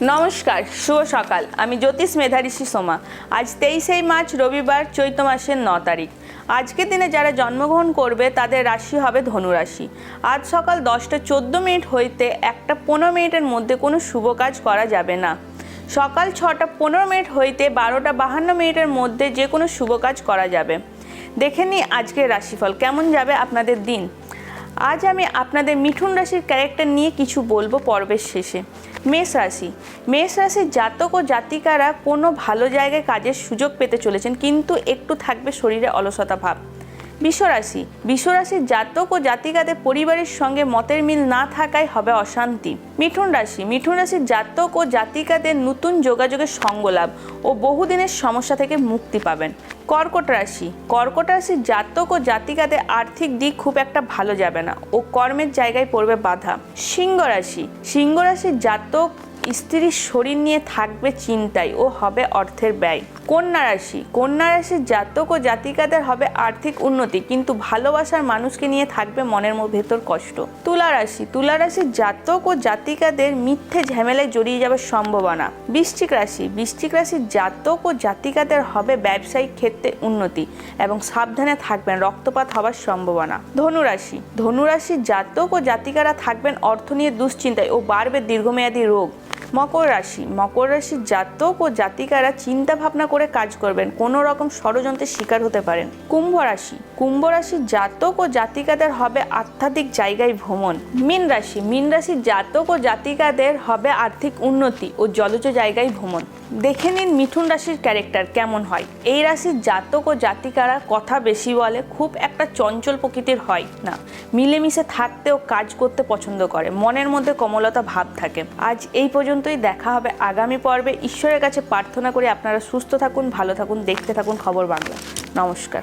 নমস্কার, শুভ সকাল। আমি জ্যোতিষ মেধাঋষি সোমা। আজ 23 মার্চ রবিবার, চৈত্র মাসের 9 তারিখ। আজকের দিনে যারা জন্মগ্রহণ করবে তাদের রাশি হবে ধনুরাশি। আজ সকাল 10টা 14 মিনিট হইতে 1টা 15 মিনিটের মধ্যে কোনো শুভ কাজ করা যাবে না। সকাল 6টা 15 মিনিট হইতে 12টা 52 মিনিটের মধ্যে যে কোনো শুভ কাজ করা যাবে। দেখে নিই আজকের রাশিফল কেমন যাবে আপনাদের দিন। আজ আমি আপনাদের মিথুন রাশির ক্যারেক্টার নিয়ে কিছু বলবো পর্বের শেষে। মেষ রাশির জাতক ও জাতিকারা কোনো ভালো জায়গায় কাজের সুযোগ পেতে চলেছেন, কিন্তু একটু থাকবে শরীরে অলসতা ভাব। বৃষ রাশির জাতক ও জাতিকাদের পরিবারের সঙ্গে মতের মিল না থাকায় হবে অশান্তি। মিথুন রাশির জাতক ও জাতিকাদের নতুন যোগাযোগের সঙ্গ লাভ ও বহুদিনের সমস্যা থেকে মুক্তি পাবেন। কর্কট রাশির জাতক ও জাতিকাদের আর্থিক দিক খুব একটা ভালো যাবে না ও কর্মের জায়গায় পড়বে বাধা। সিংহ রাশির জাতক স্ত্রীর শরীর নিয়ে থাকবে চিন্তায় ও হবে অর্থের ব্যয়। কন্যা রাশির জাতক ও জাতিকাদের হবে আর্থিক উন্নতি, কিন্তু ভালোবাসার মানুষকে নিয়ে থাকবে মনের ভেতর কষ্ট। তুলা রাশির জাতক ও জাতিকাদের মিথ্যে ঝামেলায় জড়িয়ে যাবার সম্ভাবনা। বৃশ্চিক রাশির জাতক ও জাতিকাদের হবে ব্যবসায়িক ক্ষেত্রে উন্নতি এবং সাবধানে থাকবেন, রক্তপাত হবার সম্ভাবনা। ধনু রাশির জাতক ও জাতিকারা থাকবেন অর্থ নিয়ে দুশ্চিন্তায় ও বাড়বে দীর্ঘমেয়াদী রোগ। মকর রাশির জাতক ও জাতিকারা চিন্তা ভাবনা করে কাজ করবেন, কোনো রকম ষড়যন্ত্রের শিকার হতে পারেন। কুম্ভ রাশির জাতক ও জাতিকাদের হবে আধ্যাত্মিক জায়গায় ভ্রমণ। মীন রাশির জাতক ও জাতিকাদের হবে আর্থিক উন্নতি ও জলজ জায়গায় ভ্রমণ। দেখে নিন মিথুন রাশির ক্যারেক্টার কেমন হয়। এই রাশির জাতক ও জাতিকারা কথা বেশি বলে, খুব একটা চঞ্চল প্রকৃতির হয় না, মিলেমিশে থাকতে ও কাজ করতে পছন্দ করে, মনের মধ্যে কোমলতা ভাব থাকে। আজ এই পর্যন্তই, দেখা হবে আগামী পর্বে। ঈশ্বরের কাছে প্রার্থনা করি আপনারা সুস্থ থাকুন, ভালো থাকুন, দেখতে থাকুন খবর বাংলা। নমস্কার।